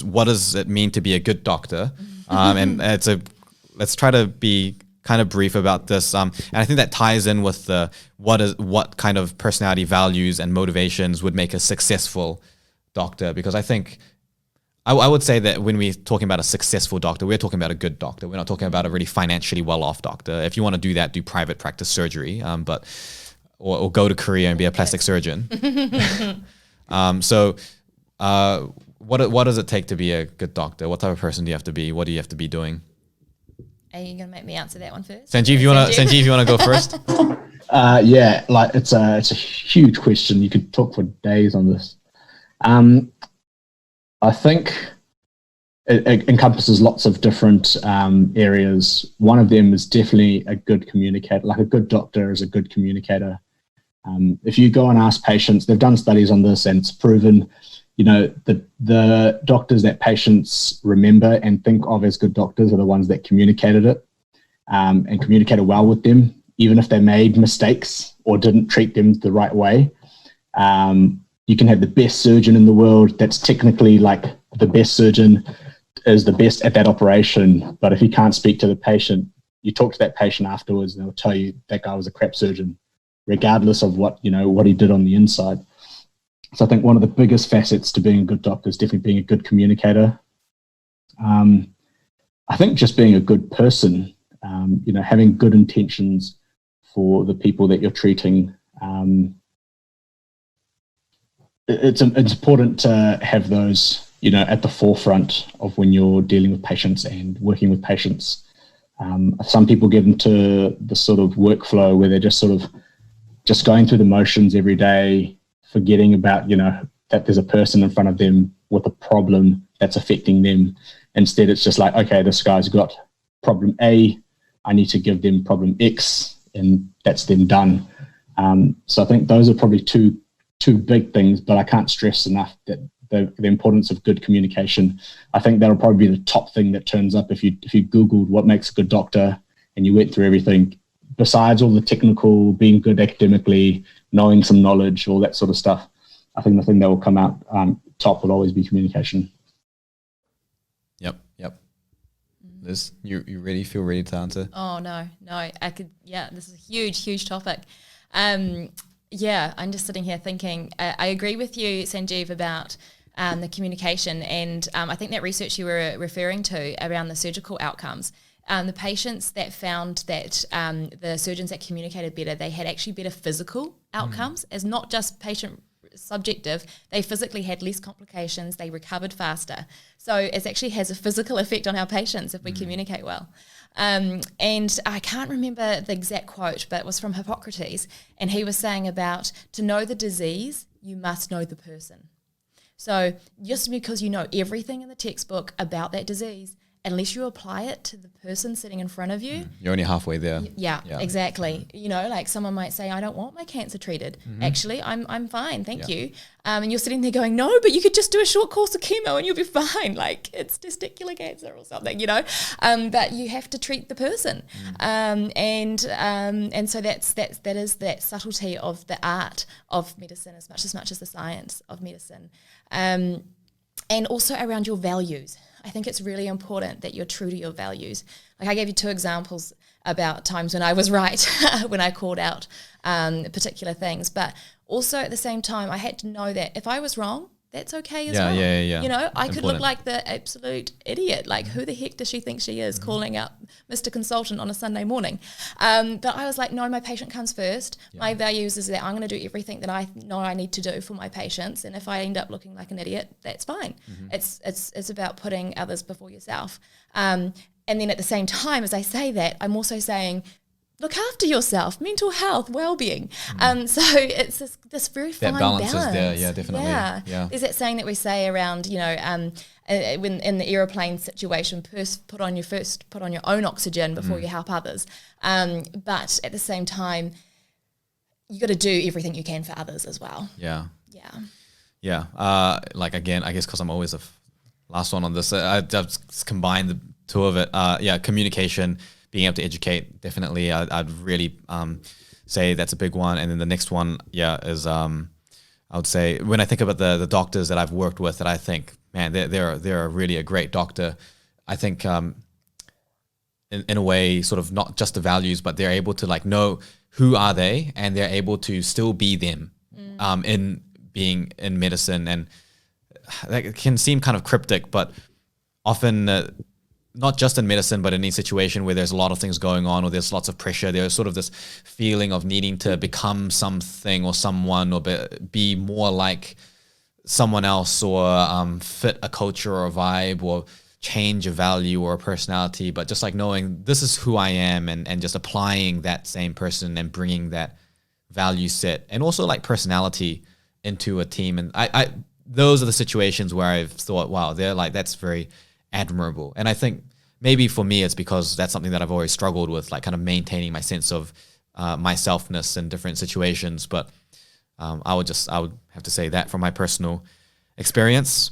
what does it mean to be a good doctor? And let's try to be kind of brief about this. And I think that ties in with what kind of personality values and motivations would make a successful doctor, because I think I would say that when we're talking about a successful doctor, we're talking about a good doctor. We're not talking about a really financially well-off doctor. If you want to do that, do private practice surgery, or go to Korea and be a plastic surgeon. So what does it take to be a good doctor? What type of person do you have to be? What do you have to be doing? Are you going to make me answer that one first? Sanjeev, you want to go first? Yeah, like it's a huge question. You could talk for days on this. I think it encompasses lots of different areas. One of them is definitely a good communicator. Like a good doctor is a good communicator. If you go and ask patients, they've done studies on this and it's proven, the doctors that patients remember and think of as good doctors are the ones that communicated it and communicated well with them, even if they made mistakes or didn't treat them the right way. You can have the best surgeon in the world that's technically like the best surgeon is the best at that operation, but if he can't speak to the patient, you talk to that patient afterwards and they'll tell you that guy was a crap surgeon, regardless of what he did on the inside. So I think one of the biggest facets to being a good doctor is definitely being a good communicator. I think just being a good person, having good intentions for the people that you're treating. It's important to have those, at the forefront of when you're dealing with patients and working with patients. Some people get into the sort of workflow where they're just going through the motions every day, forgetting about, that there's a person in front of them with a problem that's affecting them. Instead, it's just like, okay, this guy's got problem A, I need to give them problem X, and that's then done. So I think those are probably two big things, but I can't stress enough that the importance of good communication. I think that'll probably be the top thing that turns up if you Googled what makes a good doctor and you went through everything, besides all the technical, being good academically, knowing some knowledge, all that sort of stuff. I think the thing that will come out top will always be communication. Yep. Liz, you ready? Feel ready to answer? Oh, no, I could, this is a huge topic. I'm just sitting here thinking, I agree with you, Sanjeev, about the communication, and I think that research you were referring to around the surgical outcomes, the patients that found that the surgeons that communicated better, they had actually better physical outcomes, as not just patient subjective, they physically had less complications, they recovered faster. So it actually has a physical effect on our patients if we communicate well. And I can't remember the exact quote, but it was from Hippocrates, and he was saying about, to know the disease, you must know the person. So just because you know everything in the textbook about that disease, unless you apply it to the person sitting in front of you, you're only halfway there. Yeah, exactly. Like someone might say, I don't want my cancer treated. Actually, I'm fine, thank you. And you're sitting there going, no, but you could just do a short course of chemo and you'll be fine. Like it's testicular cancer or something, but you have to treat the person. And so that is that subtlety of the art of medicine as much as the science of medicine. And also around your values. I think it's really important that you're true to your values. Like I gave you 2 examples about times when I was right, when I called out particular things. But also at the same time, I had to know that if I was wrong, that's okay as well. Yeah. I could look like the absolute idiot. Like, who the heck does she think she is calling out Mr. Consultant on a Sunday morning? But I was like, no, my patient comes first. Yeah. My values is that I'm going to do everything that I know I need to do for my patients. And if I end up looking like an idiot, that's fine. It's about putting others before yourself. And then at the same time, as I say that, I'm also saying, look after yourself, mental health, well-being. So it's this very fine balance. That balance is there, yeah, definitely. Yeah. There's that saying that we say around, when in the aeroplane situation, put on your own oxygen before you help others. But at the same time, you got to do everything you can for others as well. Yeah. Again, I guess because I'm always the last one on this, I've just combined the 2 of it. Communication. Being able to educate, definitely, I'd really say that's a big one. And then the next one, is I would say when I think about the doctors that I've worked with that I think man, they're really a great doctor. I think in a way, sort of not just the values, but they're able to like know who are they, and they're able to still be them in being in medicine. And that can seem kind of cryptic, but often not just in medicine, but in any situation where there's a lot of things going on or there's lots of pressure, there's sort of this feeling of needing to become something or someone, or be more like someone else, or fit a culture or a vibe, or change a value or a personality. But just like knowing this is who I am, and just applying that same person and bringing that value set and also like personality into a team. And I those are the situations where I've thought, wow, they're like, that's very admirable. And I think maybe for me, it's because that's something that I've always struggled with, like kind of maintaining my sense of myselfness in different situations. But I would have to say that from my personal experience.